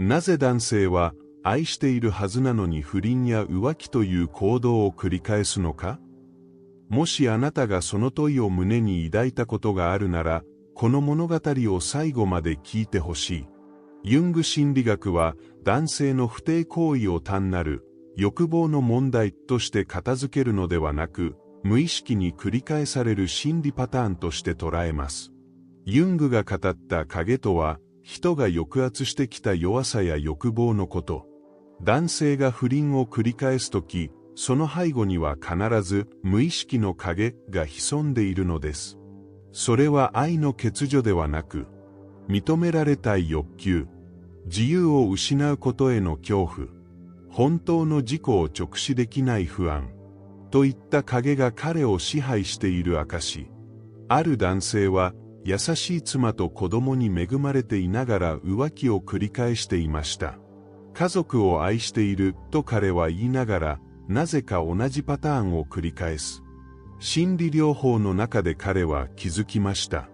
なぜ男性は愛しているはずなのに不倫や浮気という行動を繰り返すのか？もしあなたがその問いを胸に抱いたことがあるなら、この物語を最後まで聞いてほしい。ユング心理学は男性の不貞行為を単なる欲望の問題として片付けるのではなく、無意識に繰り返される心理パターンとして捉えます。ユングが語った影とは、人が抑圧してきた弱さや欲望のこと。男性が不倫を繰り返すとき、その背後には必ず無意識の影が潜んでいるのです。それは愛の欠如ではなく、認められたい欲求、自由を失うことへの恐怖、本当の自己を直視できない不安、といった影が彼を支配している証。ある男性は、優しい妻と子供に恵まれていながら浮気を繰り返していました。家族を愛していると彼は言いながら、なぜか同じパターンを繰り返す。心理療法の中で彼は気づきました。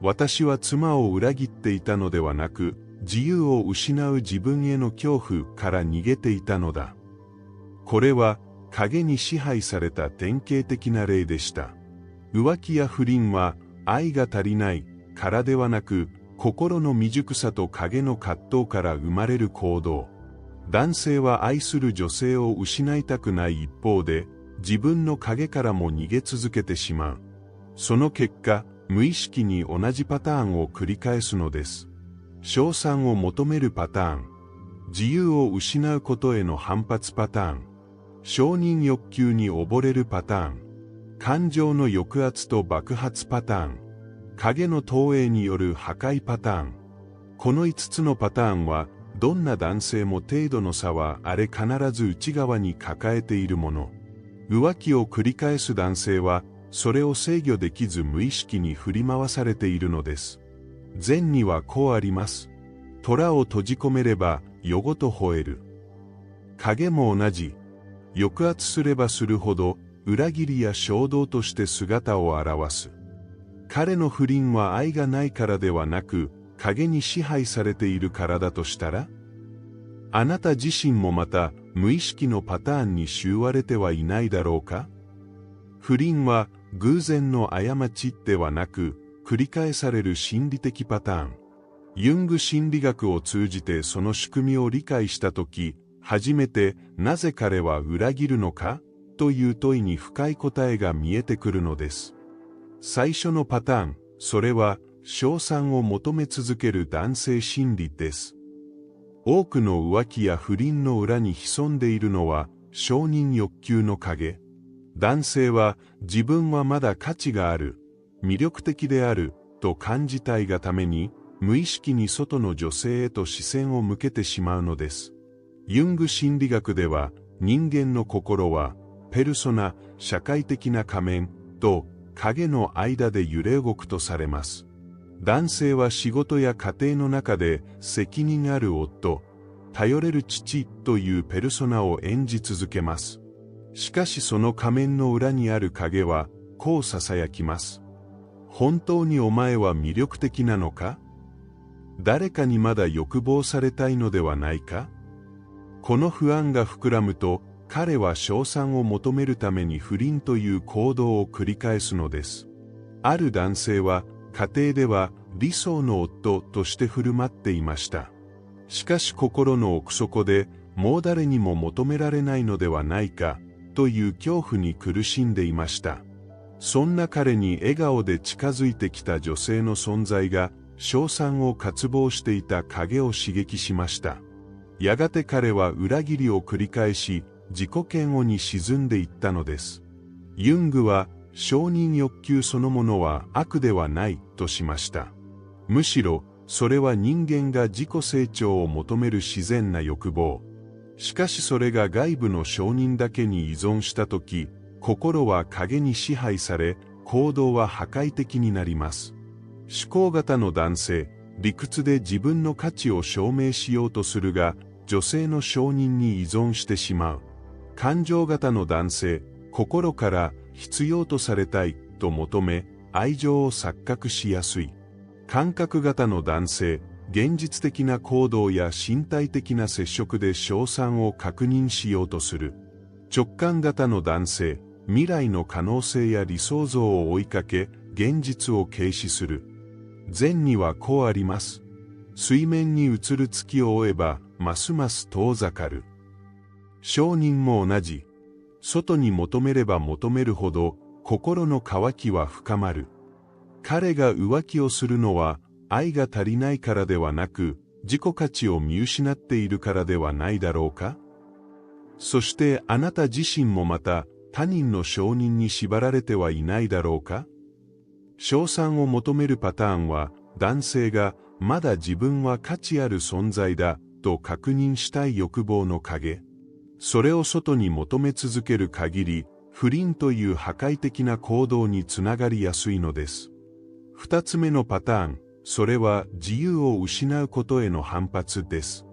私は妻を裏切っていたのではなく、自由を失う自分への恐怖から逃げていたのだ。これは影に支配された典型的な例でした。浮気や不倫は愛が足りないからではなく、心の未熟さと影の葛藤から生まれる行動。男性は愛する女性を失いたくない一方で、自分の影からも逃げ続けてしまう。その結果、無意識に同じパターンを繰り返すのです。称賛を求めるパターン、自由を失うことへの反発パターン、承認欲求に溺れるパターン、感情の抑圧と爆発パターン、影の投影による破壊パターン。この5つのパターンは、どんな男性も程度の差はあれ必ず内側に抱えているもの。浮気を繰り返す男性は、それを制御できず無意識に振り回されているのです。禅にはこうあります。虎を閉じ込めれば夜ごと吠える。影も同じ。抑圧すればするほど、裏切りや衝動として姿を現す。彼の不倫は愛がないからではなく、影に支配されているからだとしたら、あなた自身もまた無意識のパターンに囚われてはいないだろうか？不倫は偶然の過ちではなく、繰り返される心理的パターン。ユング心理学を通じてその仕組みを理解したとき、初めてなぜ彼は裏切るのかという問いに深い答えが見えてくるのです。最初のパターン、それは称賛を求め続ける男性心理です。多くの浮気や不倫の裏に潜んでいるのは承認欲求の影。男性は自分はまだ価値がある、魅力的であると感じたいがために無意識に外の女性へと視線を向けてしまうのです。ユング心理学では人間の心はペルソナ、社会的な仮面と影の間で揺れ動くとされます。男性は仕事や家庭の中で責任ある夫、頼れる父というペルソナを演じ続けます。しかしその仮面の裏にある影はこう囁きます。本当にお前は魅力的なのか？誰かにまだ欲望されたいのではないか？この不安が膨らむと、彼は称賛を求めるために不倫という行動を繰り返すのです。ある男性は家庭では理想の夫として振る舞っていました。しかし心の奥底でもう誰にも求められないのではないかという恐怖に苦しんでいました。そんな彼に笑顔で近づいてきた女性の存在が称賛を渇望していた影を刺激しました。やがて彼は裏切りを繰り返し自己嫌悪に沈んでいったのです。ユングは承認欲求そのものは悪ではないとしました。むしろそれは人間が自己成長を求める自然な欲望。しかしそれが外部の承認だけに依存したとき、心は影に支配され、行動は破壊的になります。思考型の男性、理屈で自分の価値を証明しようとするが、女性の承認に依存してしまう。感情型の男性、心から必要とされたいと求め、愛情を錯覚しやすい。感覚型の男性、現実的な行動や身体的な接触で勝算を確認しようとする。直感型の男性、未来の可能性や理想像を追いかけ、現実を軽視する。禅にはこうあります。水面に映る月を追えば、ますます遠ざかる。承認も同じ。外に求めれば求めるほど、心の渇きは深まる。彼が浮気をするのは、愛が足りないからではなく、自己価値を見失っているからではないだろうか？そしてあなた自身もまた、他人の承認に縛られてはいないだろうか？称賛を求めるパターンは、男性がまだ自分は価値ある存在だと確認したい欲望の影。それを外に求め続ける限り、不倫という破壊的な行動につながりやすいのです。二つ目のパターン、それは自由を失うことへの反発です。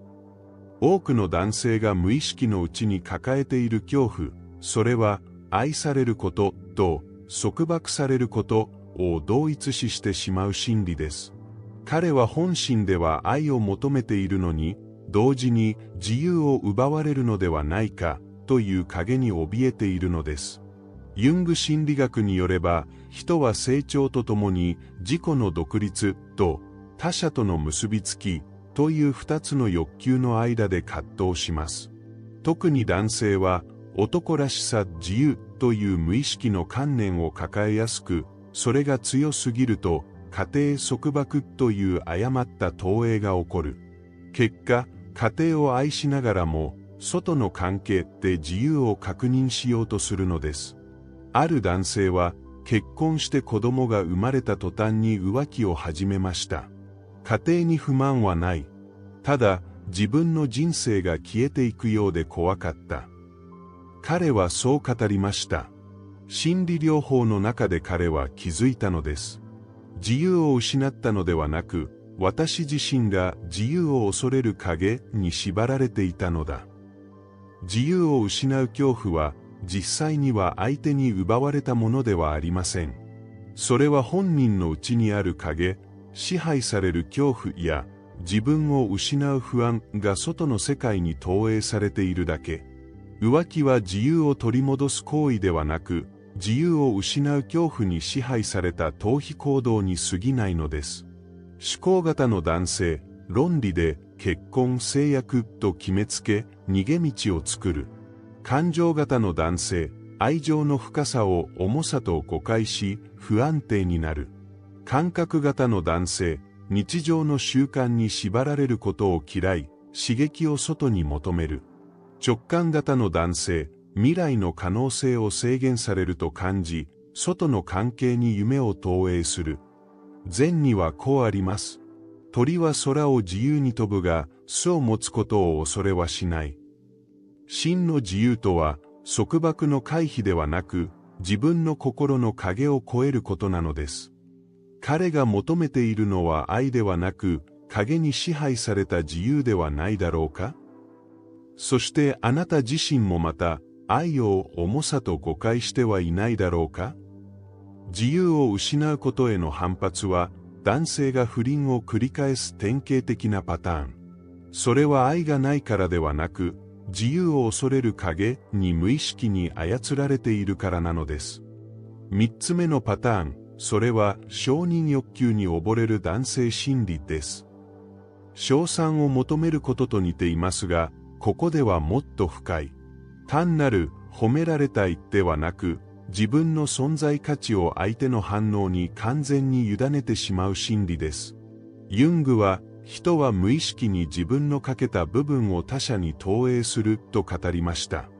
多くの男性が無意識のうちに抱えている恐怖、それは愛されることと束縛されることを同一視してしまう心理です。彼は本心では愛を求めているのに、同時に自由を奪われるのではないかという影に怯えているのです。ユング心理学によれば、人は成長とともに自己の独立と他者との結びつきという二つの欲求の間で葛藤します。特に男性は男らしさ、自由という無意識の観念を抱えやすく、それが強すぎると家庭束縛という誤った投影が起こる。結果、家庭を愛しながらも外の関係で自由を確認しようとするのです。ある男性は結婚して子供が生まれた途端に浮気を始めました。家庭に不満はない。ただ自分の人生が消えていくようで怖かった。彼はそう語りました。心理療法の中で彼は気づいたのです。自由を失ったのではなく、私自身が自由を恐れる影に縛られていたのだ。自由を失う恐怖は、実際には相手に奪われたものではありません。それは本人の内にある影、支配される恐怖や自分を失う不安が外の世界に投影されているだけ。浮気は自由を取り戻す行為ではなく、自由を失う恐怖に支配された逃避行動に過ぎないのです。思考型の男性、論理で結婚制約と決めつけ、逃げ道を作る。感情型の男性、愛情の深さを重さと誤解し、不安定になる。感覚型の男性、日常の習慣に縛られることを嫌い、刺激を外に求める。直感型の男性、未来の可能性を制限されると感じ、外の関係に夢を投影する。禅にはこうあります。鳥は空を自由に飛ぶが、巣を持つことを恐れはしない。真の自由とは、束縛の回避ではなく、自分の心の影を超えることなのです。彼が求めているのは愛ではなく、影に支配された自由ではないだろうか？そしてあなた自身もまた、愛を重さと誤解してはいないだろうか？自由を失うことへの反発は、男性が不倫を繰り返す典型的なパターン。それは愛がないからではなく、自由を恐れる影に無意識に操られているからなのです。三つ目のパターン、それは承認欲求に溺れる男性心理です。称賛を求めることと似ていますが、ここではもっと深い。単なる褒められたいではなく、自分の存在価値を相手の反応に完全に委ねてしまう心理です。ユングは、人は無意識に自分の欠けた部分を他者に投影すると語りました。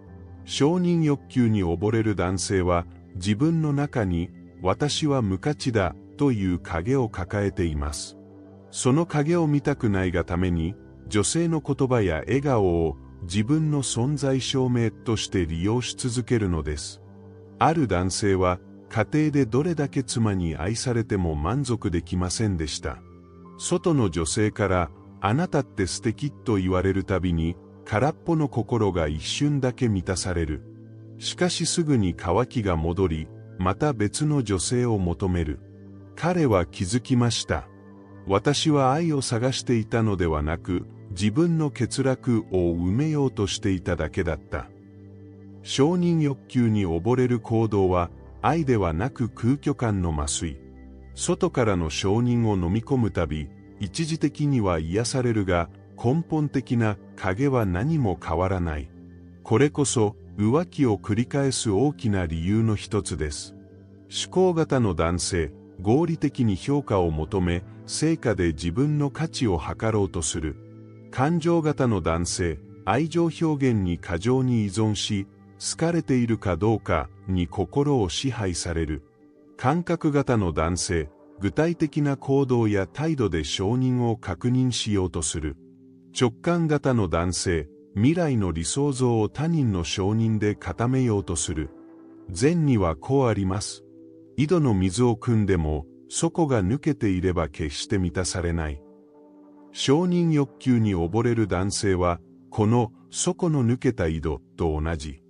承認欲求に溺れる男性は、自分の中に、私は無価値だという影を抱えています。その影を見たくないがために、女性の言葉や笑顔を自分の存在証明として利用し続けるのです。ある男性は、家庭でどれだけ妻に愛されても満足できませんでした。外の女性から、あなたって素敵と言われるたびに、空っぽの心が一瞬だけ満たされる。しかしすぐに渇きが戻り、また別の女性を求める。彼は気づきました。私は愛を探していたのではなく、自分の欠落を埋めようとしていただけだった。承認欲求に溺れる行動は、愛ではなく空虚感の麻酔。外からの承認を飲み込むたび、一時的には癒されるが、根本的な影は何も変わらない。これこそ、浮気を繰り返す大きな理由の一つです。思考型の男性、合理的に評価を求め、成果で自分の価値を測ろうとする。感情型の男性、愛情表現に過剰に依存し、好かれているかどうかに心を支配される。感覚型の男性、具体的な行動や態度で承認を確認しようとする。直感型の男性、未来の理想像を他人の承認で固めようとする。善にはこうあります。井戸の水を汲んでも、底が抜けていれば決して満たされない。承認欲求に溺れる男性は、この底の抜けた井戸と同じ。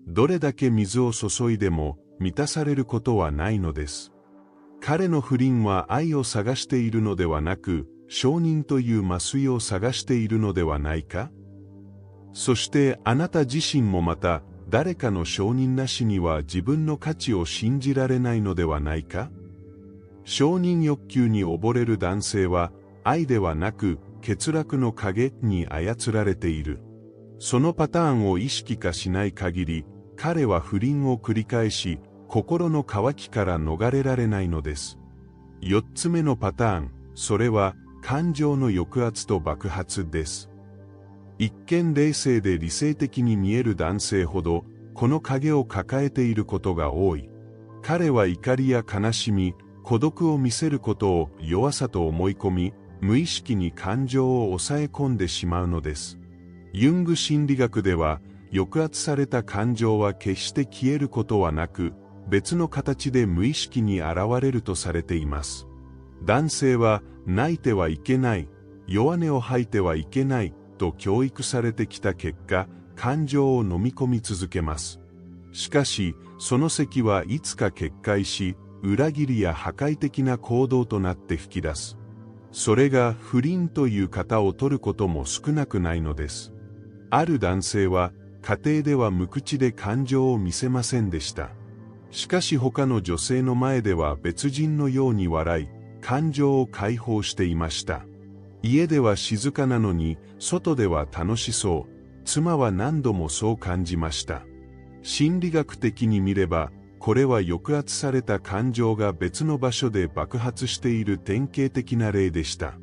どれだけ水を注いでも満たされることはないのです。彼の不倫は愛を探しているのではなく、承認という麻酔を探しているのではないか？そしてあなた自身もまた、誰かの承認なしには自分の価値を信じられないのではないか？承認欲求に溺れる男性は、愛ではなく、欠落の影に操られている。そのパターンを意識化しない限り、彼は不倫を繰り返し、心の渇きから逃れられないのです。4つ目のパターン、それは、感情の抑圧と爆発です。一見冷静で理性的に見える男性ほど、この影を抱えていることが多い。彼は怒りや悲しみ、孤独を見せることを弱さと思い込み、無意識に感情を抑え込んでしまうのです。ユング心理学では、抑圧された感情は決して消えることはなく、別の形で無意識に現れるとされています。男性は、泣いてはいけない、弱音を吐いてはいけない、と教育されてきた結果、感情を飲み込み続けます。しかし、その咳はいつか決壊し、裏切りや破壊的な行動となって吹き出す。それが不倫という型を取ることも少なくないのです。ある男性は、家庭では無口で感情を見せませんでした。しかし他の女性の前では別人のように笑い、感情を解放していました。家では静かなのに、外では楽しそう。妻は何度もそう感じました。心理学的に見れば、これは抑圧された感情が別の場所で爆発している典型的な例でした。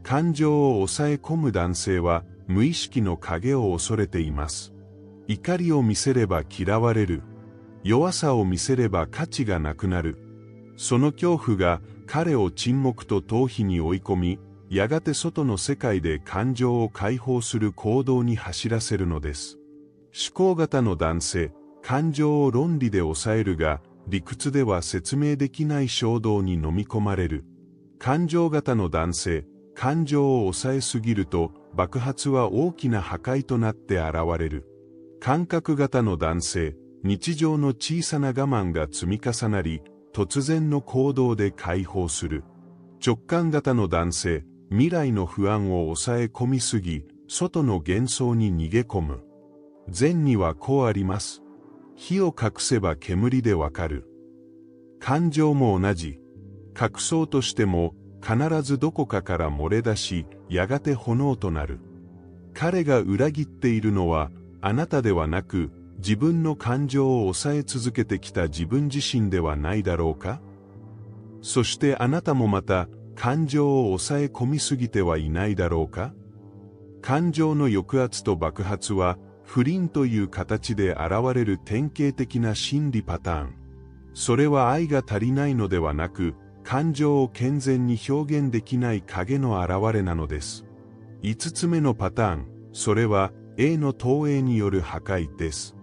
感情を抑え込む男性は、無意識の影を恐れています。怒りを見せれば嫌われる。弱さを見せれば価値がなくなる。その恐怖が彼を沈黙と逃避に追い込み、やがて外の世界で感情を解放する行動に走らせるのです。思考型の男性、感情を論理で抑えるが、理屈では説明できない衝動に飲み込まれる。感情型の男性、感情を抑えすぎると、爆発は大きな破壊となって現れる。感覚型の男性、日常の小さな我慢が積み重なり、突然の行動で解放する。直感型の男性、未来の不安を抑え込みすぎ、外の幻想に逃げ込む。善にはこうあります。火を隠せば煙でわかる。感情も同じ。隠そうとしても、必ずどこかから漏れ出し、やがて炎となる。彼が裏切っているのは、あなたではなく、自分の感情を抑え続けてきた自分自身ではないだろうか？そしてあなたもまた、感情を抑え込みすぎてはいないだろうか？感情の抑圧と爆発は、不倫という形で現れる典型的な心理パターン。それは愛が足りないのではなく、感情を健全に表現できない影の現れなのです。5つ目のパターン、それは影の投影による破壊です。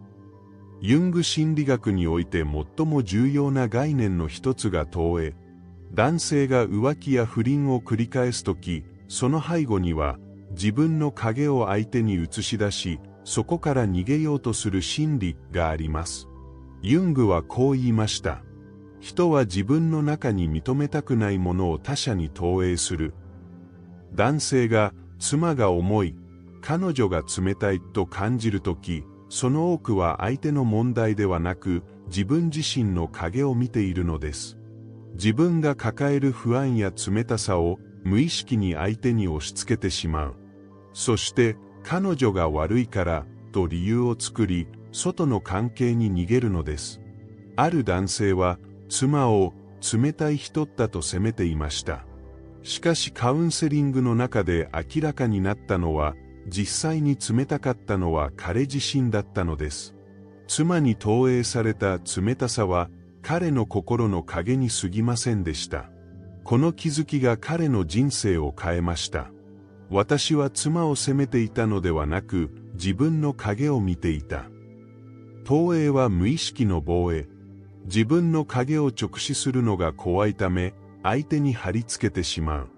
ユング心理学において最も重要な概念の一つが投影。男性が浮気や不倫を繰り返すとき、その背後には自分の影を相手に映し出し、そこから逃げようとする心理があります。ユングはこう言いました。人は自分の中に認めたくないものを他者に投影する。男性が妻が重い、彼女が冷たいと感じるとき、その多くは相手の問題ではなく、自分自身の影を見ているのです。自分が抱える不安や冷たさを無意識に相手に押し付けてしまう。そして、彼女が悪いからと理由を作り、外の関係に逃げるのです。ある男性は、妻を冷たい人だと責めていました。しかしカウンセリングの中で明らかになったのは、実際に冷たかったのは彼自身だったのです。妻に投影された冷たさは、彼の心の影に過ぎませんでした。この気づきが彼の人生を変えました。私は妻を責めていたのではなく、自分の影を見ていた。投影は無意識の防衛。自分の影を直視するのが怖いため、相手に貼り付けてしまう。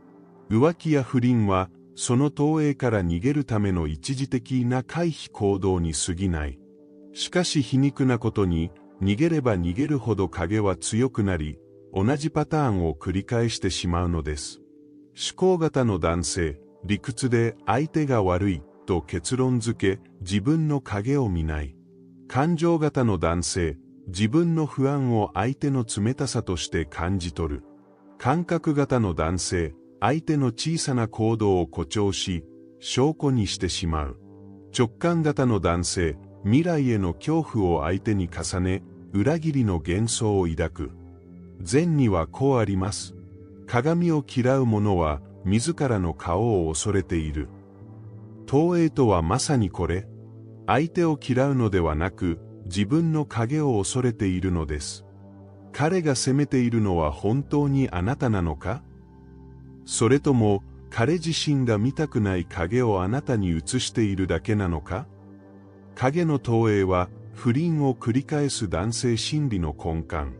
浮気や不倫は、その投影から逃げるための一時的な回避行動に過ぎない。しかし皮肉なことに、逃げれば逃げるほど影は強くなり、同じパターンを繰り返してしまうのです。思考型の男性、理屈で相手が悪いと結論付け、自分の影を見ない。感情型の男性、自分の不安を相手の冷たさとして感じ取る。感覚型の男性、相手の小さな行動を誇張し、証拠にしてしまう。直感型の男性、未来への恐怖を相手に重ね、裏切りの幻想を抱く。禅にはこうあります。鏡を嫌う者は、自らの顔を恐れている。投影とはまさにこれ。相手を嫌うのではなく、自分の影を恐れているのです。彼が責めているのは本当にあなたなのか？それとも、彼自身が見たくない影をあなたに映しているだけなのか？影の投影は、不倫を繰り返す男性心理の根幹。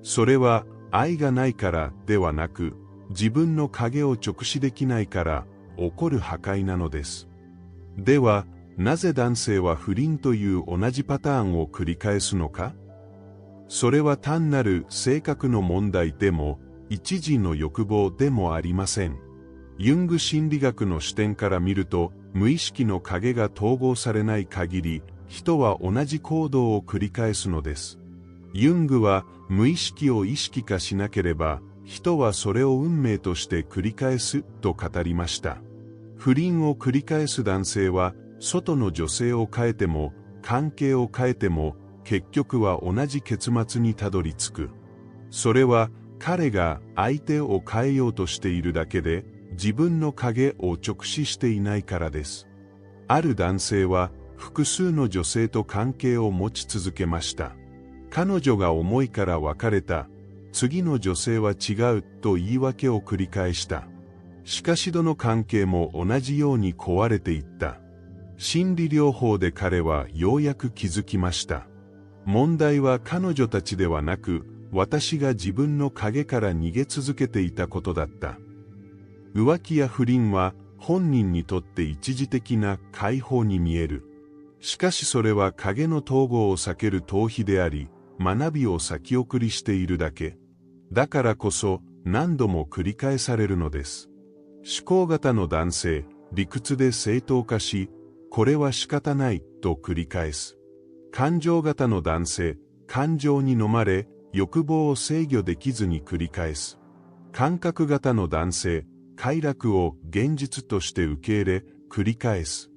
それは、愛がないからではなく、自分の影を直視できないから起こる破壊なのです。では、なぜ男性は不倫という同じパターンを繰り返すのか？それは単なる性格の問題でも、一時の欲望でもありません。ユング心理学の視点から見ると、無意識の影が統合されない限り、人は同じ行動を繰り返すのです。ユングは、無意識を意識化しなければ、人はそれを運命として繰り返すと語りました。不倫を繰り返す男性は、外の女性を変えても、関係を変えても、結局は同じ結末にたどり着く。それは、彼が相手を変えようとしているだけで、自分の影を直視していないからです。ある男性は、複数の女性と関係を持ち続けました。彼女が重いから別れた。次の女性は違うと言い訳を繰り返した。しかしどの関係も同じように壊れていった。心理療法で彼はようやく気づきました。問題は彼女たちではなく、私が自分の影から逃げ続けていたことだった。浮気や不倫は本人にとって一時的な解放に見える。しかしそれは影の統合を避ける逃避であり、学びを先送りしているだけ。だからこそ何度も繰り返されるのです。思考型の男性、理屈で正当化し、これは仕方ないと繰り返す。感情型の男性、感情に飲まれ、欲望を制御できずに繰り返す。感覚型の男性、快楽を現実として受け入れ、繰り返す。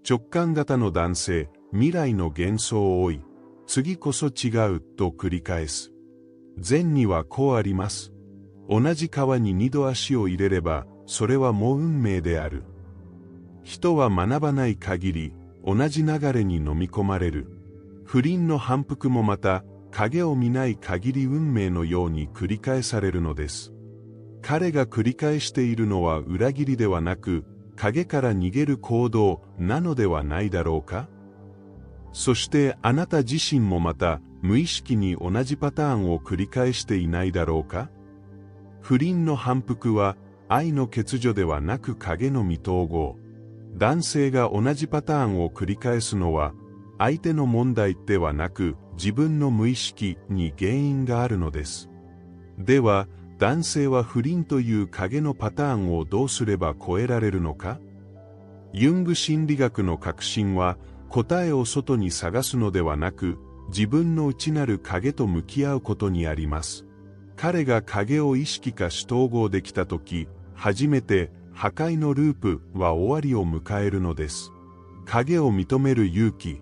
直感型の男性、未来の幻想を追い、次こそ違うと繰り返す。禅にはこうあります。同じ川に二度足を入れれば、それはもう運命である。人は学ばない限り、同じ流れに飲み込まれる。不倫の反復もまた、影を見ない限り運命のように繰り返されるのです。彼が繰り返しているのは裏切りではなく、影から逃げる行動なのではないだろうか？そしてあなた自身もまた無意識に同じパターンを繰り返していないだろうか？不倫の反復は愛の欠如ではなく影の未統合。男性が同じパターンを繰り返すのは相手の問題ではなく自分の無意識に原因があるのです。では、男性は不倫という影のパターンをどうすれば超えられるのか？ユング心理学の核心は、答えを外に探すのではなく、自分の内なる影と向き合うことにあります。彼が影を意識化し統合できたとき、初めて破壊のループは終わりを迎えるのです。影を認める勇気。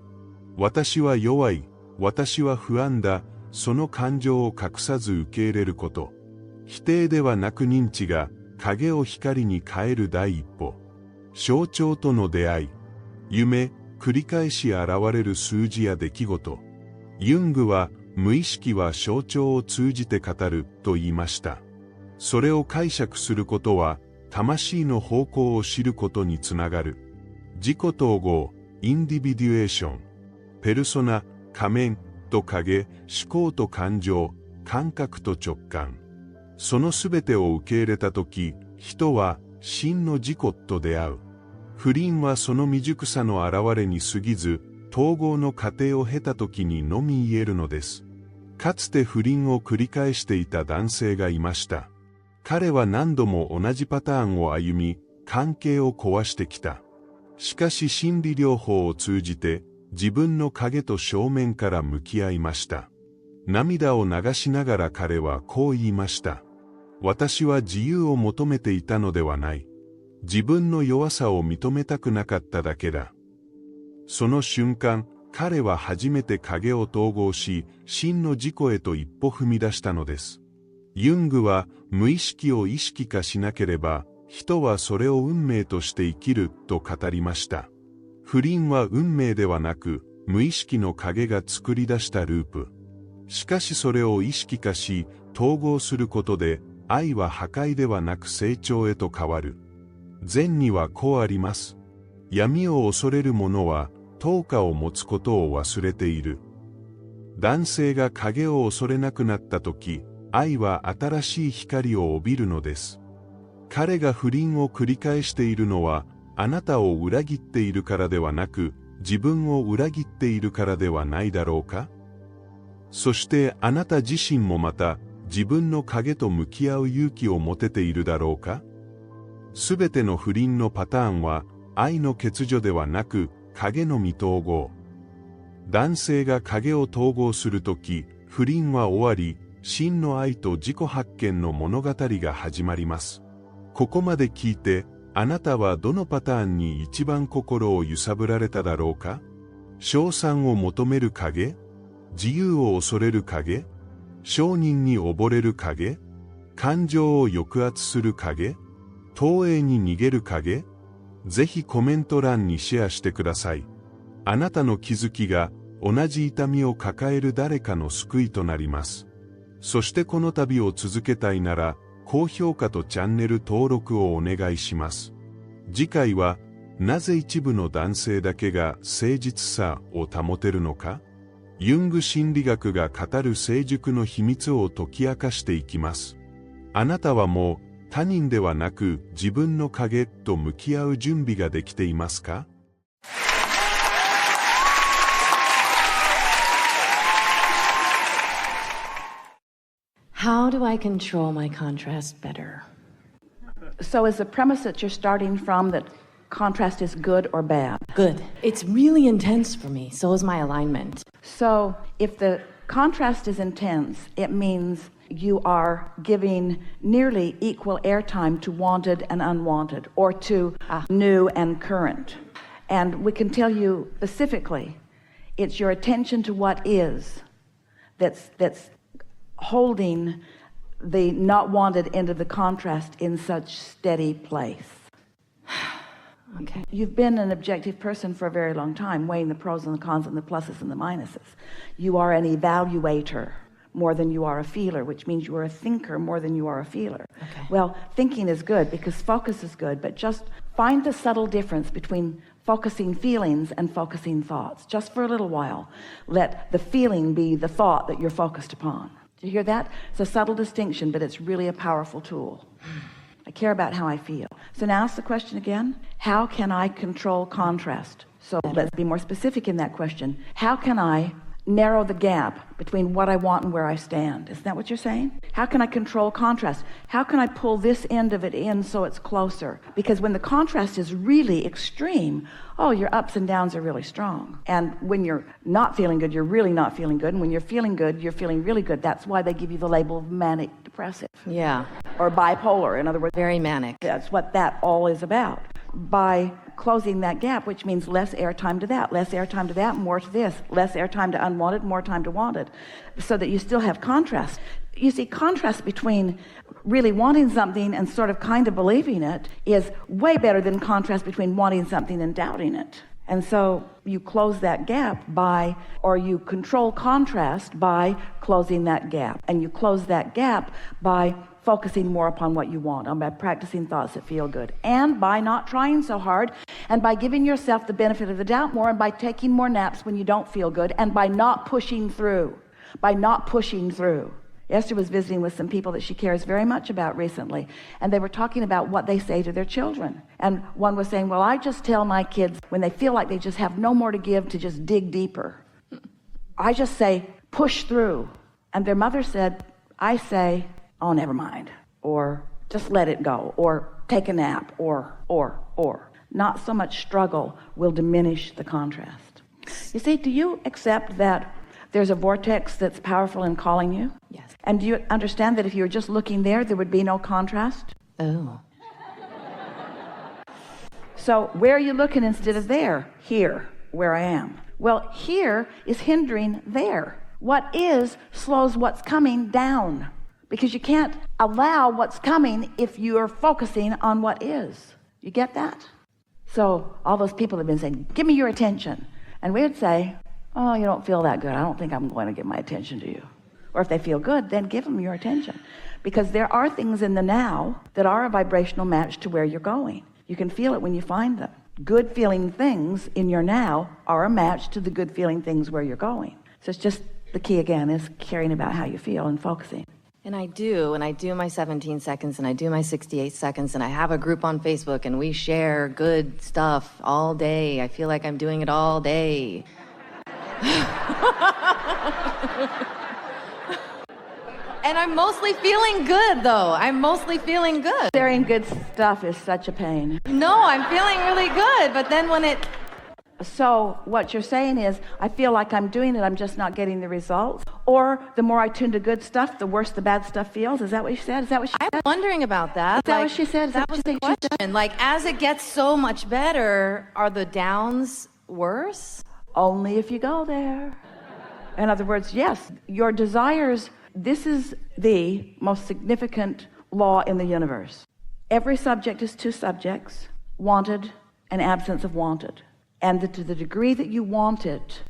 私は弱い、私は不安だ、その感情を隠さず受け入れること。否定ではなく認知が影を光に変える第一歩。象徴との出会い。夢、繰り返し現れる数字や出来事。ユングは無意識は象徴を通じて語ると言いました。それを解釈することは魂の方向を知ることにつながる。自己統合、インディビデュエーション。ペルソナ、仮面と影、思考と感情、感覚と直感。そのすべてを受け入れたとき、人は真の自己と出会う。不倫はその未熟さの現れに過ぎず、統合の過程を経たときにのみ言えるのです。かつて不倫を繰り返していた男性がいました。彼は何度も同じパターンを歩み、関係を壊してきた。しかし心理療法を通じて、自分の影と正面から向き合いました。涙を流しながら彼はこう言いました。私は自由を求めていたのではない。自分の弱さを認めたくなかっただけだ。その瞬間、彼は初めて影を統合し、真の自己へと一歩踏み出したのです。ユングは無意識を意識化しなければ、人はそれを運命として生きると語りました。不倫は運命ではなく、無意識の影が作り出したループ。しかしそれを意識化し、統合することで、愛は破壊ではなく成長へと変わる。善にはこうあります。闇を恐れる者は、灯火を持つことを忘れている。男性が影を恐れなくなったとき、愛は新しい光を帯びるのです。彼が不倫を繰り返しているのは、あなたを裏切っているからではなく、自分を裏切っているからではないだろうか？そしてあなた自身もまた、自分の影と向き合う勇気を持てているだろうか？すべての不倫のパターンは、愛の欠如ではなく、影の未統合。男性が影を統合するとき、不倫は終わり、真の愛と自己発見の物語が始まります。ここまで聞いて、あなたはどのパターンに一番心を揺さぶられただろうか？称賛を求める影？自由を恐れる影？承認に溺れる影？感情を抑圧する影？投影に逃げる影？ぜひコメント欄にシェアしてください。あなたの気づきが同じ痛みを抱える誰かの救いとなります。そしてこの旅を続けたいなら、高評価とチャンネル登録をお願いします。次回は、なぜ一部の男性だけが誠実さを保てるのか？ユング心理学が語る成熟の秘密を解き明かしていきます。あなたはもう他人ではなく自分の影と向き合う準備ができていますか？How do I control my contrast better? So is the premise that you're starting from that contrast is good or bad? Good. It's really intense for me. So is my alignment. So if the contrast is intense, it means you are giving nearly equal airtime to wanted and unwanted, or to new and current. And we can tell you specifically, it's your attention to what is that's holding the not wanted into the contrast in such steady place. Okay. You've been an objective person for a very long time, weighing the pros and the cons and the pluses and the minuses. You are an evaluator more than you are a feeler, which means you are a thinker more than you are a feeler. Okay. Well, thinking is good because focus is good, but just find the subtle difference between focusing feelings and focusing thoughts. Just for a little while, let the feeling be the thought that you're focused upon. Do you hear that? It's a subtle distinction, but it's really a powerful tool. I care about how I feel. So now ask the question again. How can I control contrast? So let's be more specific in that question. How can I narrow the gap between what I want and where I stand? Isn't that what you're saying? How can I control contrast? How can I pull this end of it in so it's closer? Because when the contrast is really extreme, oh, your ups and downs are really strong. And when you're not feeling good, you're really not feeling good. And when you're feeling good, you're feeling really good. That's why they give you the label of manic depressive. Yeah. Or bipolar, in other words. Very manic. That's what that all is about. By closing that gap, which means less airtime to that, less airtime to that, more to this, less airtime to unwanted, more time to wanted, so that you still have contrast. You see, contrast between really wanting something and sort of kind of believing it is way better than contrast between wanting something and doubting it. And so you close that gap or you control contrast by closing that gap. And you close that gap by focusing more upon what you want, and by practicing thoughts that feel good, and by not trying so hard, and by giving yourself the benefit of the doubt more, and by taking more naps when you don't feel good, and by not pushing through. Esther was visiting with some people that she cares very much about recently, and they were talking about what they say to their children. And one was saying, well, I just tell my kids when they feel like they just have no more to give to just dig deeper. I just say, push through. And their mother said, I say, oh, never mind, or just let it go, or take a nap, or. Not so much struggle will diminish the contrast. You see, do you accept that there's a vortex that's powerful in calling you? Yes. And do you understand that if you were just looking there would be no contrast? Oh. So where are you looking instead of there? Here, where I am. Well, here is hindering there. What is slows what's coming down. Because you can't allow what's coming if you're focusing on what is. You get that? So all those people have been saying, give me your attention. And we would say, oh, you don't feel that good. I don't think I'm going to give my attention to you. Or if they feel good, then give them your attention. Because there are things in the now that are a vibrational match to where you're going. You can feel it when you find them. Good feeling things in your now are a match to the good feeling things where you're going. So it's just the key again is caring about how you feel and focusing. And I do my 17 seconds, and I do my 68 seconds, and I have a group on Facebook, and we share good stuff all day. I feel like I'm doing it all day. And I'm mostly feeling good, though. I'm mostly feeling good. Sharing good stuff is such a pain. No, I'm feeling really good, but then when it... So what you're saying is, I feel like I'm doing it, I'm just not getting the results. Or the more I tune to good stuff, the worse the bad stuff feels. Is that what you said? Is that what she said? I'm wondering about that. Is that what she said? That was the question. Like, as it gets so much better, are the downs worse? Only if you go there. In other words, yes, your desires, this is the most significant law in the universe. Every subject is two subjects, wanted and absence of wanted. And to the degree that you want it,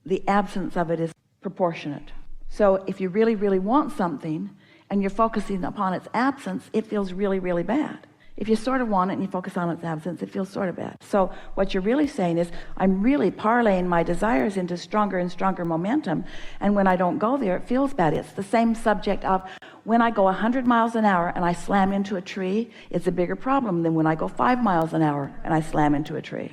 the absence of it is proportionate. So if you really, really want something and you're focusing upon its absence, it feels really, really bad. If you sort of want it and you focus on its absence, it feels sort of bad. So what you're really saying is, I'm really parlaying my desires into stronger and stronger momentum. And when I don't go there, it feels bad. It's the same subject of when I go 100 miles an hour and I slam into a tree, it's a bigger problem than when I go 5 miles an hour and I slam into a tree.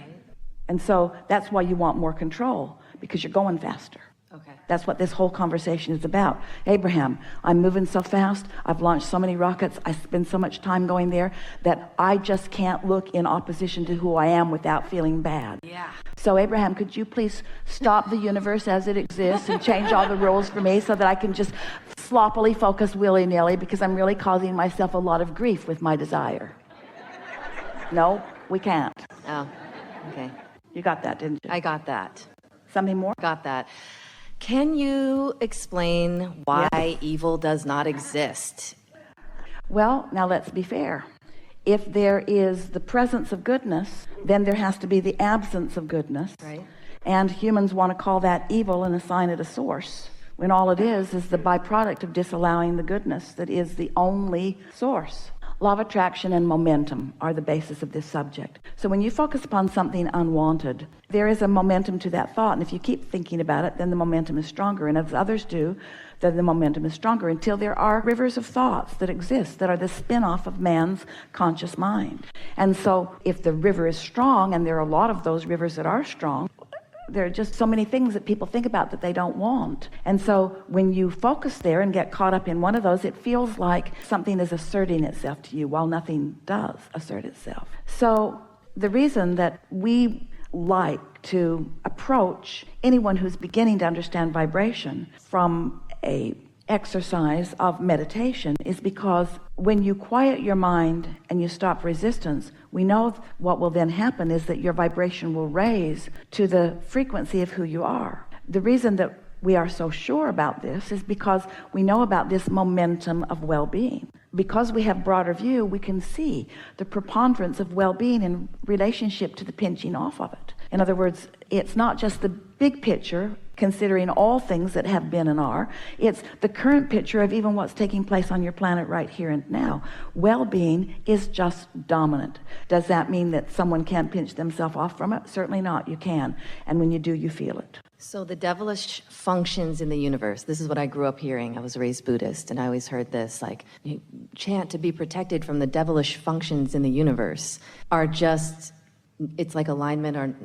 And so that's why you want more control, because you're going faster. Okay. That's what this whole conversation is about. Abraham, I'm moving so fast. I've launched so many rockets. I spend so much time going there that I just can't look in opposition to who I am without feeling bad. Yeah. So Abraham, could you please stop the universe as it exists and change all the rules for me so that I can just sloppily focus willy-nilly, because I'm really causing myself a lot of grief with my desire. No, we can't. Oh, okay. You got that, didn't you? I got that. Something more? Got that. Can you explain why evil does not exist? Well, now let's be fair. If there is the presence of goodness, then there has to be the absence of goodness. Right. And humans want to call that evil and assign it a source, when all it is the byproduct of disallowing the goodness that is the only source. Law of attraction and momentum are the basis of this subject. So when you focus upon something unwanted, there is a momentum to that thought. And if you keep thinking about it, then the momentum is stronger. And as others do, then the momentum is stronger, until there are rivers of thoughts that exist that are the spin-off of man's conscious mind. And so if the river is strong, and there are a lot of those rivers that are strong, there are just so many things that people think about that they don't want. And so when you focus there and get caught up in one of those, it feels like something is asserting itself to you while nothing does assert itself. So the reason that we like to approach anyone who's beginning to understand vibration from a exercise of meditation is because when you quiet your mind and you stop resistance, we know what will then happen is that your vibration will raise to the frequency of who you are. The reason that we are so sure about this is because we know about this momentum of well-being. Because we have broader view, we can see the preponderance of well-being in relationship to the pinching off of it. In other words, it's not just the big picture, considering all things that have been and are. It's the current picture of even what's taking place on your planet right here and now. Well-being is just dominant. Does that mean that someone can't pinch themselves off from it? Certainly not. You can. And when you do, you feel it. So the devilish functions in the universe, this is what I grew up hearing. I was raised Buddhist, and I always heard this, like, you chant to be protected from the devilish functions in the universe are just, it's like alignment or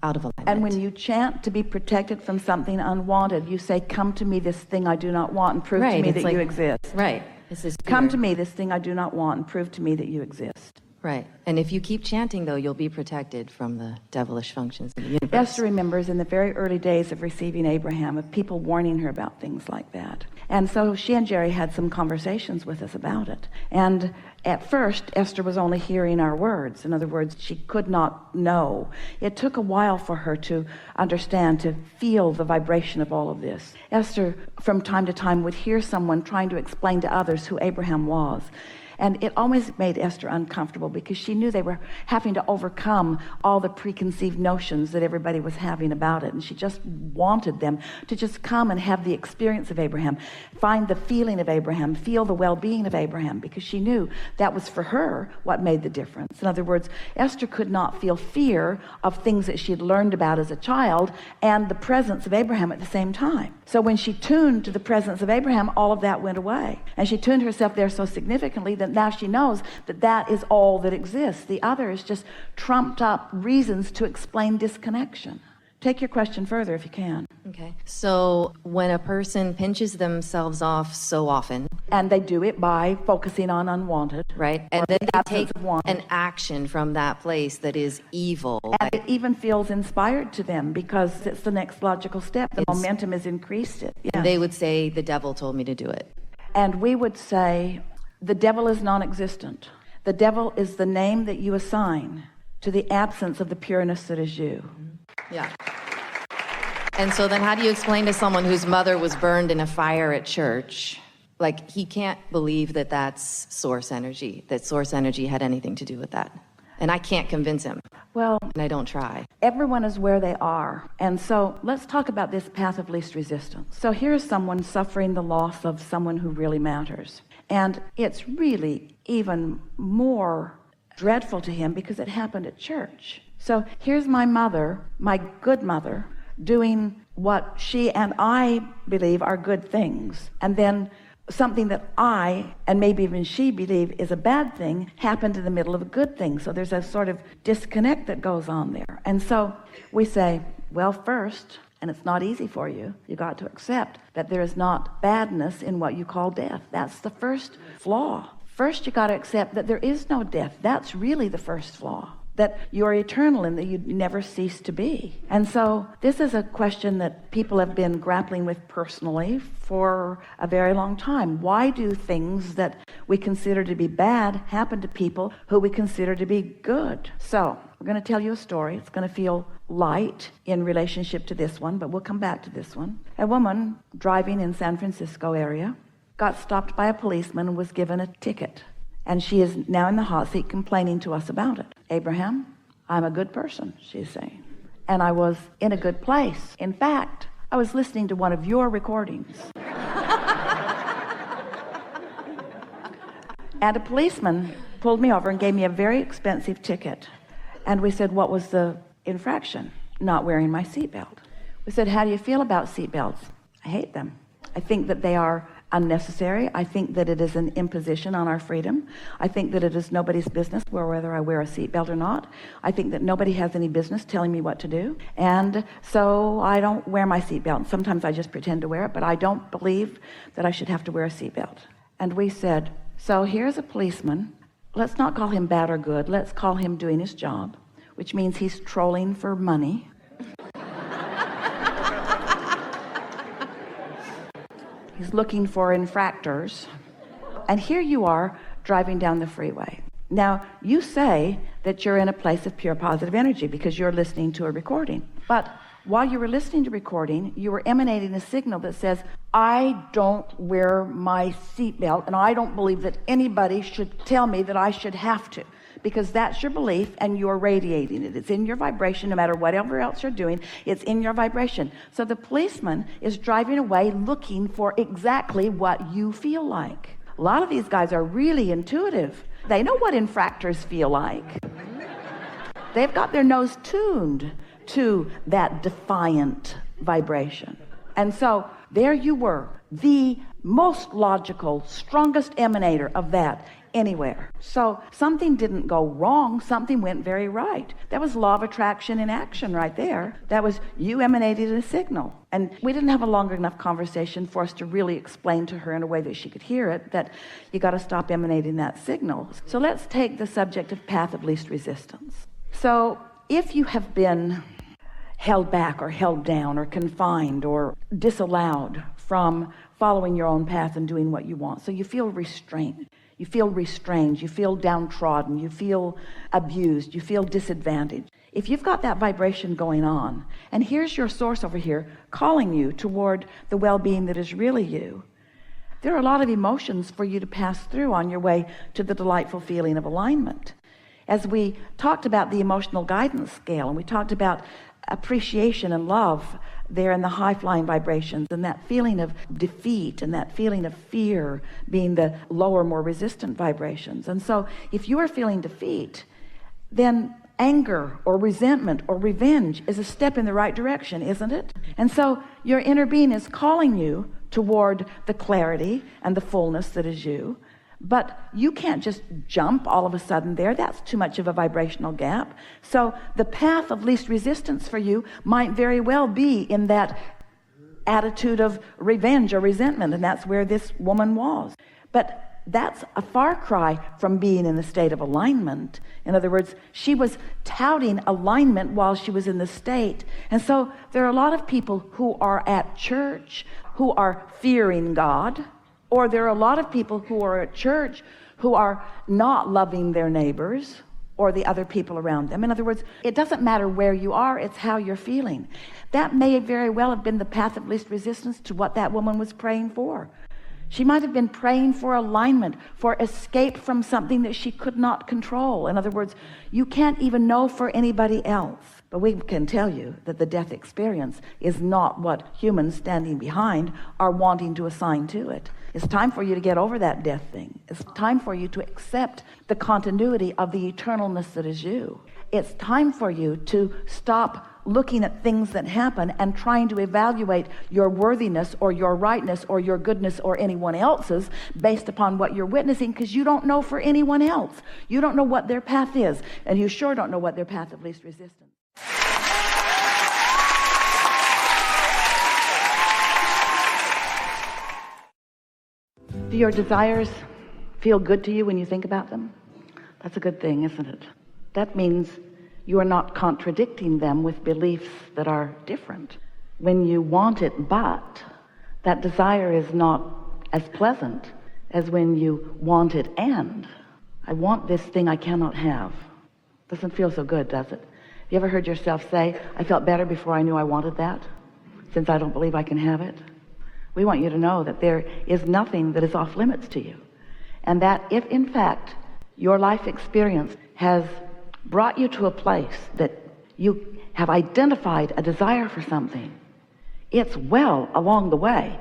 out of alignment. And when you chant to be protected from something unwanted, you say, come to me, this thing I do not want, and prove to me that you exist. Right. This is come to me, this thing I do not want, and prove to me that you exist. Right. And if you keep chanting, though, you'll be protected from the devilish functions in the universe. Esther remembers in the very early days of receiving Abraham, of people warning her about things like that. And so she and Jerry had some conversations with us about it. And at first, Esther was only hearing our words. In other words, she could not know. It took a while for her to understand, to feel the vibration of all of this. Esther, from time to time, would hear someone trying to explain to others who Abraham was. And it always made Esther uncomfortable because she knew they were having to overcome all the preconceived notions that everybody was having about it. And she just wanted them to just come and have the experience of Abraham, find the feeling of Abraham, feel the well-being of Abraham, because she knew that was for her what made the difference. In other words, Esther could not feel fear of things that she had learned about as a child and the presence of Abraham at the same time. So when she tuned to the presence of Abraham, all of that went away. And she tuned herself there so significantly that now she knows that that is all that exists. The other is just trumped up reasons to explain disconnection. Take your question further if you can. Okay. So when a person pinches themselves off so often, and they do it by focusing on unwanted, right? And then they take an action from that place that is evil. And it even feels inspired to them because it's the next logical step. The momentum has increased it. Yeah. They would say, the devil told me to do it. And we would say, the devil is non-existent. The devil is the name that you assign to the absence of the pureness that is you. Yeah. And so then how do you explain to someone whose mother was burned in a fire at church, like he can't believe that that's source energy, that source energy had anything to do with that? And I can't convince him. Well, and I don't try. Everyone is where they are. And so let's talk about this path of least resistance. So here's someone suffering the loss of someone who really matters. And it's really even more dreadful to him because it happened at church. So here's my mother, my good mother, doing what she and I believe are good things. And then something that I, and maybe even she, believe is a bad thing happened in the middle of a good thing. So there's a sort of disconnect that goes on there. And so we say, well, first, and it's not easy for you, you got to accept that there is not badness in what you call death. That's the first flaw. First, you got to accept that there is no death. That's really the first flaw. That you're eternal and that you never cease to be. And so this is a question that people have been grappling with personally for a very long time. Why do things that we consider to be bad happen to people who we consider to be good? So we're going to tell you a story. It's going to feel light in relationship to this one, but we'll come back to this one. A woman driving in San Francisco area got stopped by a policeman and was given a ticket. And she is now in the hot seat complaining to us about it. Abraham, I'm a good person, she's saying. And I was in a good place. In fact, I was listening to one of your recordings. And a policeman pulled me over and gave me a very expensive ticket. And we said, what was the infraction? Not wearing my seatbelt. We said, how do you feel about seatbelts? I hate them. I think that they are unnecessary. I think that it is an imposition on our freedom. I think that it is nobody's business whether I wear a seatbelt or not. I think that nobody has any business telling me what to do. And so I don't wear my seatbelt. Sometimes I just pretend to wear it, but I don't believe that I should have to wear a seatbelt. And we said, so here's a policeman. Let's not call him bad or good. Let's call him doing his job, which means he's trolling for money. He's looking for infractors. And here you are driving down the freeway. Now, you say that you're in a place of pure positive energy because you're listening to a recording. But while you were listening to recording, you were emanating a signal that says, I don't wear my seatbelt, and I don't believe that anybody should tell me that I should have to. Because that's your belief, and you're radiating it. It's in your vibration, no matter whatever else you're doing, it's in your vibration. So the policeman is driving away looking for exactly what you feel like. A lot of these guys are really intuitive. They know what infractors feel like. They've got their nose tuned to that defiant vibration. And so there you were, the most logical, strongest emanator of that anywhere. So something didn't go wrong, something went very right. That was law of attraction in action right there. That was you emanated a signal. And we didn't have a long enough conversation for us to really explain to her in a way that she could hear it, that you got to stop emanating that signal. So let's take the subject of path of least resistance. So if you have been held back or held down or confined or disallowed from following your own path and doing what you want, so you feel restrained, you feel restrained, you feel downtrodden, you feel abused, you feel disadvantaged. If you've got that vibration going on, and here's your source over here calling you toward the well-being that is really you, there are a lot of emotions for you to pass through on your way to the delightful feeling of alignment. As we talked about the emotional guidance scale, and we talked about appreciation and love there in the high-flying vibrations, and that feeling of defeat and that feeling of fear being the lower, more resistant vibrations. And so if you are feeling defeat, then anger or resentment or revenge is a step in the right direction, isn't it? And so your inner being is calling you toward the clarity and the fullness that is you. But you can't just jump all of a sudden there. That's too much of a vibrational gap. So the path of least resistance for you might very well be in that attitude of revenge or resentment, and that's where this woman was. But that's a far cry from being in the state of alignment. In other words, she was touting alignment while she was in the state. And so there are a lot of people who are at church who are fearing God, or there are a lot of people who are at church who are not loving their neighbors or the other people around them. In other words, it doesn't matter where you are, it's how you're feeling. That may very well have been the path of least resistance to what that woman was praying for. She might have been praying for alignment, for escape from something that she could not control. In other words, you can't even know for anybody else. But we can tell you that the death experience is not what humans standing behind are wanting to assign to it. It's time for you to get over that death thing. It's time for you to accept the continuity of the eternalness that is you. It's time for you to stop looking at things that happen and trying to evaluate your worthiness or your rightness or your goodness or anyone else's based upon what you're witnessing, because you don't know for anyone else. You don't know what their path is, and you sure don't know what their path of least resistance. Do your desires feel good to you when you think about them? That's a good thing, isn't it? That means you are not contradicting them with beliefs that are different. When you want it, but that desire is not as pleasant as when you want it and I want this thing I cannot have. Doesn't feel so good, does it? You ever heard yourself say, I felt better before I knew I wanted that, since I don't believe I can have it? We want you to know that there is nothing that is off limits to you, and that if in fact your life experience has brought you to a place that you have identified a desire for something, it's well along the way.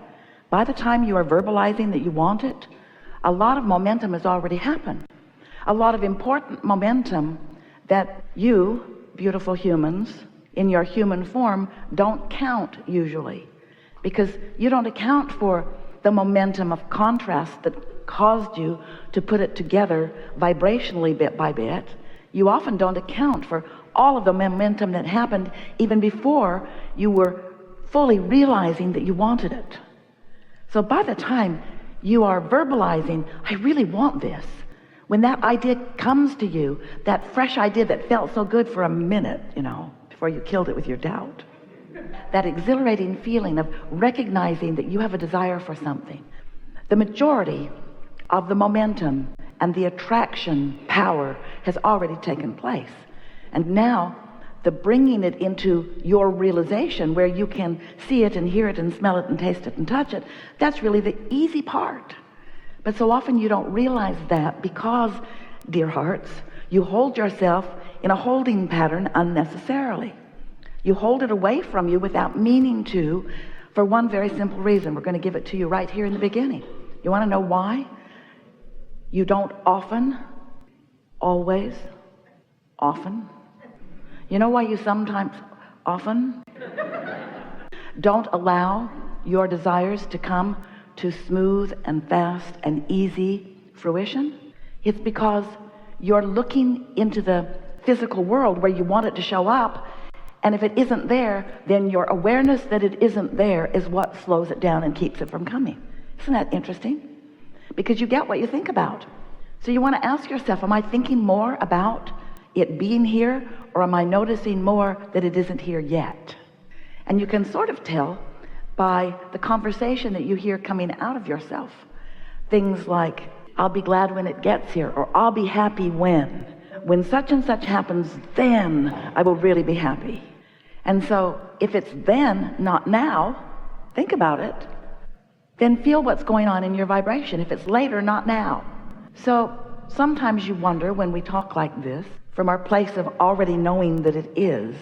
By the time you are verbalizing that you want it, a lot of momentum has already happened. A lot of important momentum that you, beautiful humans, in your human form, don't count usually. Because you don't account for the momentum of contrast that caused you to put it together vibrationally bit by bit, you often don't account for all of the momentum that happened even before you were fully realizing that you wanted it. So by the time you are verbalizing, I really want this, when that idea comes to you, that fresh idea that felt so good for a minute, before you killed it with your doubt, that exhilarating feeling of recognizing that you have a desire for something, the majority of the momentum and the attraction power has already taken place. And now the bringing it into your realization where you can see it and hear it and smell it and taste it and touch it, that's really the easy part. But so often you don't realize that because, dear hearts, you hold yourself in a holding pattern unnecessarily. You hold it away from you without meaning to, for one very simple reason. We're going to give it to you right here in the beginning. You want to know why? You don't often, always, often. You know why you sometimes, often, don't allow your desires to come to smooth and fast and easy fruition? It's because you're looking into the physical world where you want it to show up, and if it isn't there, then your awareness that it isn't there is what slows it down and keeps it from coming. Isn't that interesting? Because you get what you think about. So you want to ask yourself, am I thinking more about it being here, or am I noticing more that it isn't here yet? And you can sort of tell by the conversation that you hear coming out of yourself. Things like, I'll be glad when it gets here, or I'll be happy when such and such happens, then I will really be happy. And so if it's then, not now, think about it, then feel what's going on in your vibration. If it's later, not now. So sometimes you wonder when we talk like this, from our place of already knowing that it is,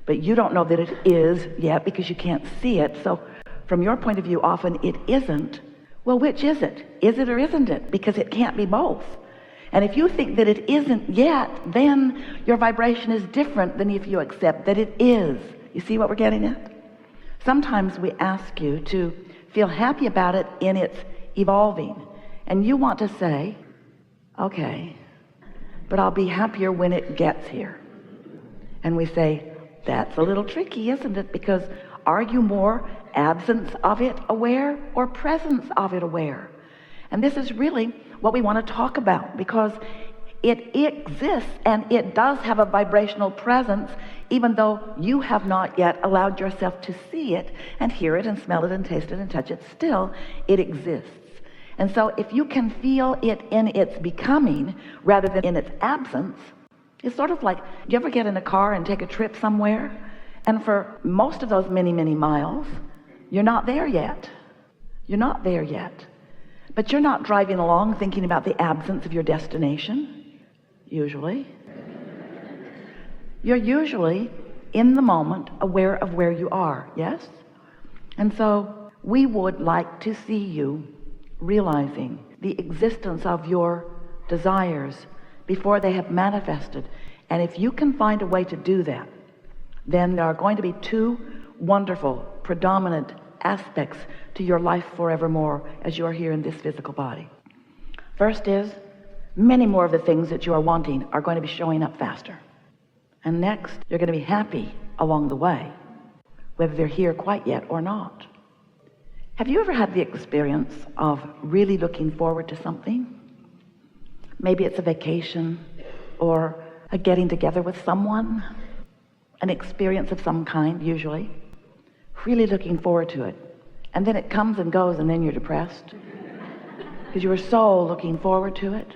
but you don't know that it is yet because you can't see it. So from your point of view, often it isn't. Well, which is it? Is it or isn't it? Because it can't be both. And if you think that it isn't yet, then your vibration is different than if you accept that it is. You see what we're getting at? Sometimes we ask you to feel happy about it in its evolving. And you want to say, okay, but I'll be happier when it gets here. And we say, that's a little tricky, isn't it? Because are you more absence of it aware or presence of it aware? And this is really what we want to talk about, because it exists and it does have a vibrational presence, even though you have not yet allowed yourself to see it and hear it and smell it and taste it and touch it. Still, it exists. And so if you can feel it in its becoming rather than in its absence, it's sort of like, do you ever get in a car and take a trip somewhere? And for most of those many, many miles, you're not there yet. You're not there yet. But you're not driving along thinking about the absence of your destination, usually. You're usually in the moment aware of where you are, yes? And so we would like to see you realizing the existence of your desires before they have manifested. And if you can find a way to do that, then there are going to be two wonderful, predominant aspects to your life forevermore as you are here in this physical body. First is, many more of the things that you are wanting are going to be showing up faster. And next, you're going to be happy along the way, whether they're here quite yet or not. Have you ever had the experience of really looking forward to something? Maybe it's a vacation or a getting together with someone, an experience of some kind, usually. Really looking forward to it. And then it comes and goes and then you're depressed because you were so looking forward to it.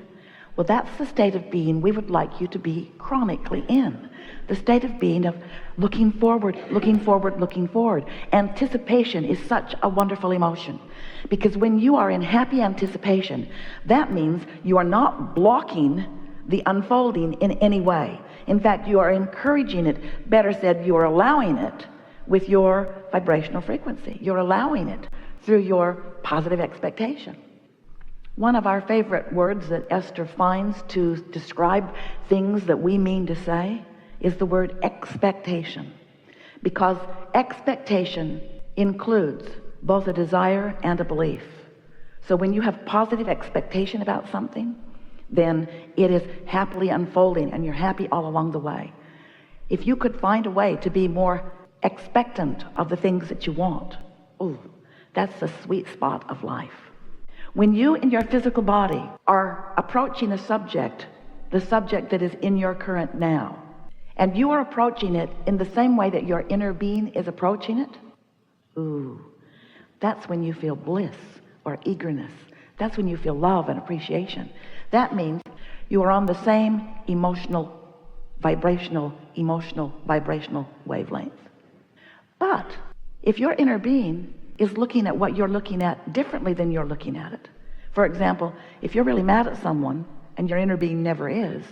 Well, that's the state of being we would like you to be chronically in. The state of being of looking forward, looking forward, looking forward. Anticipation is such a wonderful emotion, because when you are in happy anticipation, that means you are not blocking the unfolding in any way. In fact, you are encouraging it. Better said, you are allowing it with your vibrational frequency. You're allowing it through your positive expectation. One of our favorite words that Esther finds to describe things that we mean to say is the word expectation, because expectation includes both a desire and a belief. So when you have positive expectation about something, then it is happily unfolding and you're happy all along the way. If you could find a way to be more expectant of the things that you want, ooh, that's the sweet spot of life. When you in your physical body are approaching a subject, the subject that is in your current now, and you are approaching it in the same way that your inner being is approaching it, ooh, that's when you feel bliss or eagerness. That's when you feel love and appreciation. That means you are on the same emotional, vibrational wavelength. But if your inner being is looking at what you're looking at differently than you're looking at it, for example, if you're really mad at someone and your inner being never is,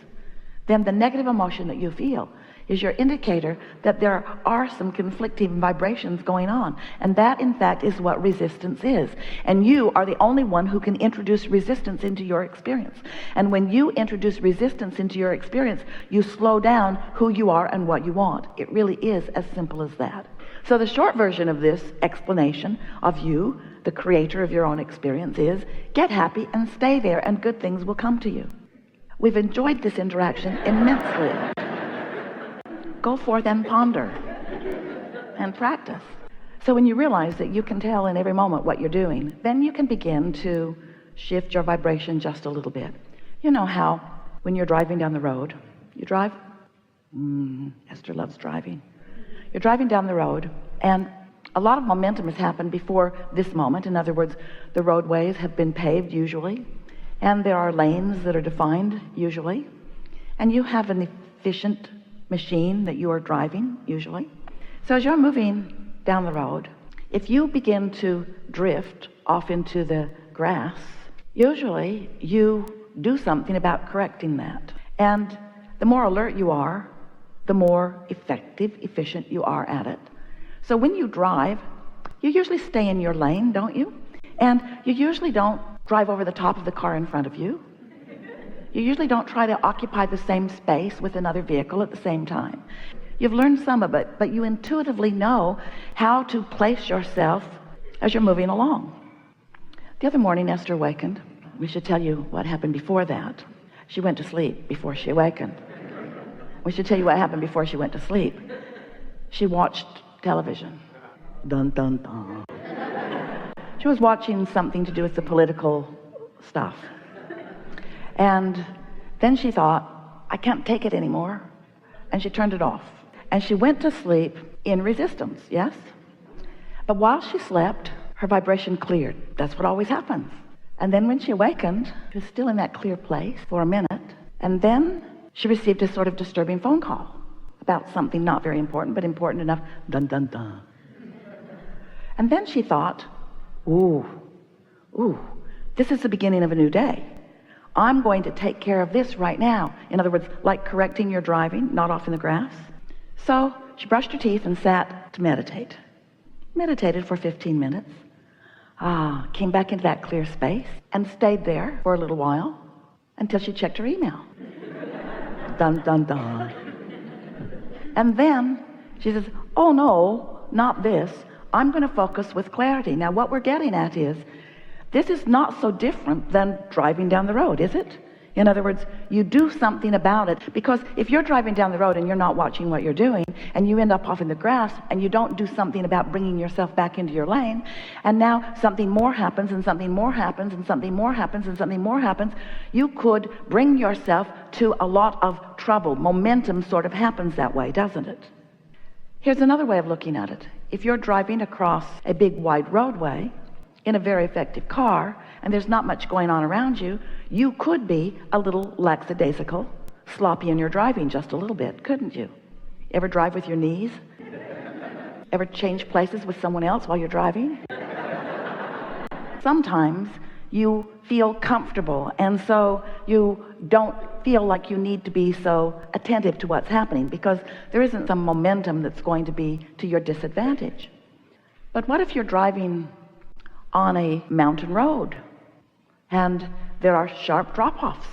then the negative emotion that you feel is your indicator that there are some conflicting vibrations going on. And that, in fact, is what resistance is. And you are the only one who can introduce resistance into your experience. And when you introduce resistance into your experience, you slow down who you are and what you want. It really is as simple as that. So the short version of this explanation of you, the creator of your own experience, is get happy and stay there, and good things will come to you. We've enjoyed this interaction immensely. Go forth and ponder and practice. So when you realize that you can tell in every moment what you're doing, then you can begin to shift your vibration just a little bit. You know how when you're driving down the road, you drive? Esther loves driving. You're driving down the road, and a lot of momentum has happened before this moment. In other words, the roadways have been paved usually, and there are lanes that are defined usually, and you have an efficient machine that you are driving usually. So as you're moving down the road, if you begin to drift off into the grass, usually you do something about correcting that. And the more alert you are, the more effective, efficient you are at it. So when you drive, you usually stay in your lane, don't you? And you usually don't drive over the top of the car in front of you. You usually don't try to occupy the same space with another vehicle at the same time. You've learned some of it, but you intuitively know how to place yourself as you're moving along. The other morning, Esther awakened. We should tell you what happened before that. She went to sleep before she awakened. We should tell you what happened before she went to sleep. She watched television. Dun, dun, dun. She was watching something to do with the political stuff. And then she thought, I can't take it anymore. And she turned it off. And she went to sleep in resistance, yes? But while she slept, her vibration cleared. That's what always happens. And then when she awakened, she was still in that clear place for a minute. And then she received a sort of disturbing phone call about something not very important, but important enough. Dun, dun, dun. And then she thought, ooh, this is the beginning of a new day. I'm going to take care of this right now. In other words, like correcting your driving, not off in the grass. So she brushed her teeth and sat to meditate. Meditated for 15 minutes. Came back into that clear space and stayed there for a little while until she checked her email. Dun, dun, dun. And then she says, oh no, not this. I'm going to focus with clarity. Now what we're getting at is, this is not so different than driving down the road, is it? In other words, you do something about it, because if you're driving down the road and you're not watching what you're doing, and you end up off in the grass, and you don't do something about bringing yourself back into your lane, and now something more happens, and something more happens, and something more happens, and something more happens, you could bring yourself to a lot of trouble. Momentum sort of happens that way, doesn't it? Here's another way of looking at it. If you're driving across a big wide roadway in a very effective car, and there's not much going on around you, you could be a little lackadaisical, sloppy in your driving just a little bit, couldn't you? Ever drive with your knees? Ever change places with someone else while you're driving? Sometimes you feel comfortable, and so you don't feel like you need to be so attentive to what's happening, because there isn't some momentum that's going to be to your disadvantage. But what if you're driving on a mountain road and there are sharp drop-offs?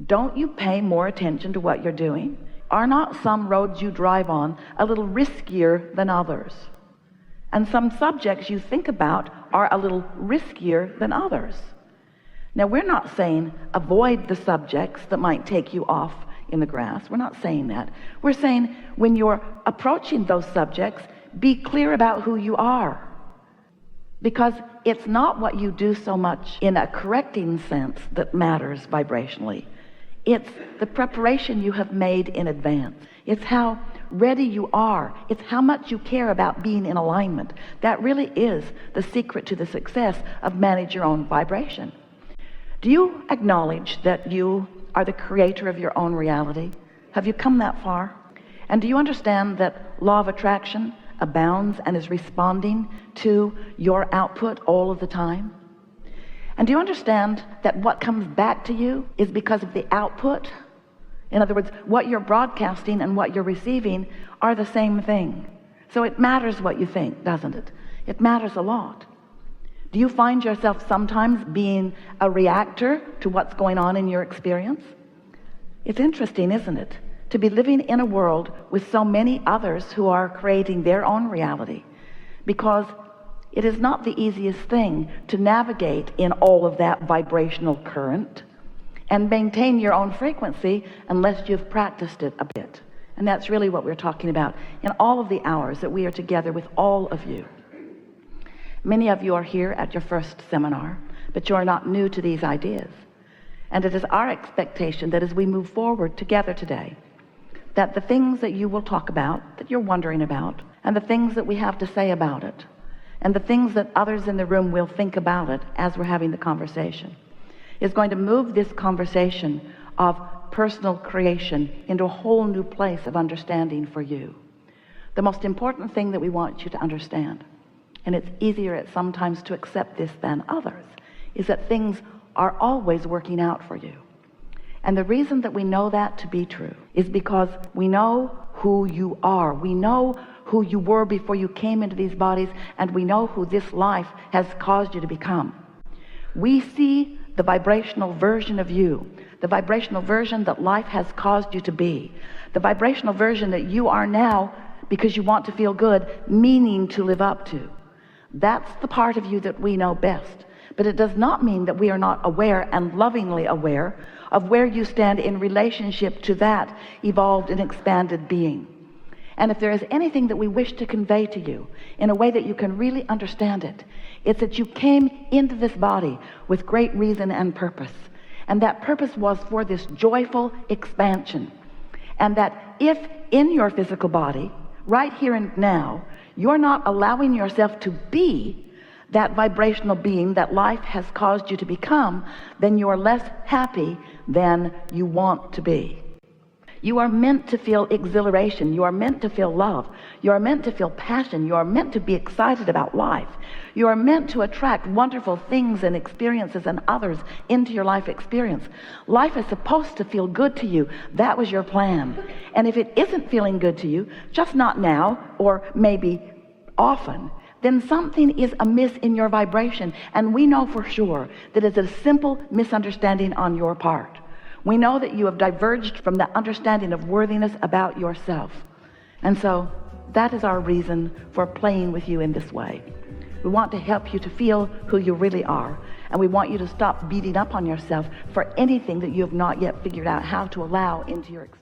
Don't you pay more attention to what you're doing? Are not some roads you drive on a little riskier than others? And some subjects you think about are a little riskier than others. Now, we're not saying avoid the subjects that might take you off in the grass. We're not saying that. We're saying when you're approaching those subjects, be clear about who you are. Because it's not what you do so much in a correcting sense that matters vibrationally. It's the preparation you have made in advance. It's how ready you are. It's how much you care about being in alignment. That really is the secret to the success of manage your own vibration. Do you acknowledge that you are the creator of your own reality? Have you come that far? And do you understand that law of attraction abounds and is responding to your output all of the time? And do you understand that what comes back to you is because of the output? In other words, what you're broadcasting and what you're receiving are the same thing. So it matters what you think, doesn't it? It matters a lot. Do you find yourself sometimes being a reactor to what's going on in your experience? It's interesting, isn't it, to be living in a world with so many others who are creating their own reality, because it is not the easiest thing to navigate in all of that vibrational current and maintain your own frequency unless you've practiced it a bit. And that's really what we're talking about in all of the hours that we are together with all of you. Many of you are here at your first seminar, but you are not new to these ideas. And it is our expectation that as we move forward together today, that the things that you will talk about, that you're wondering about, and the things that we have to say about it, and the things that others in the room will think about it as we're having the conversation, is going to move this conversation of personal creation into a whole new place of understanding for you. The most important thing that we want you to understand, and it's easier at sometimes to accept this than others, is that things are always working out for you. And the reason that we know that to be true is because we know who you are. We know who you were before you came into these bodies, and we know who this life has caused you to become. We see the vibrational version of you, the vibrational version that life has caused you to be, the vibrational version that you are now because you want to feel good, meaning to live up to. That's the part of you that we know best. But it does not mean that we are not aware and lovingly aware of where you stand in relationship to that evolved and expanded being. And if there is anything that we wish to convey to you in a way that you can really understand it, it's that you came into this body with great reason and purpose. And that purpose was for this joyful expansion. And that if in your physical body, right here and now, you're not allowing yourself to be that vibrational being that life has caused you to become, then you are less happy than you want to be. You are meant to feel exhilaration. You are meant to feel love. You are meant to feel passion. You are meant to be excited about life. You are meant to attract wonderful things and experiences and others into your life experience. Life is supposed to feel good to you. That was your plan. And if it isn't feeling good to you, just not now or maybe often, then something is amiss in your vibration. And we know for sure that it's a simple misunderstanding on your part. We know that you have diverged from the understanding of worthiness about yourself. And so that is our reason for playing with you in this way. We want to help you to feel who you really are. And we want you to stop beating up on yourself for anything that you have not yet figured out how to allow into your experience.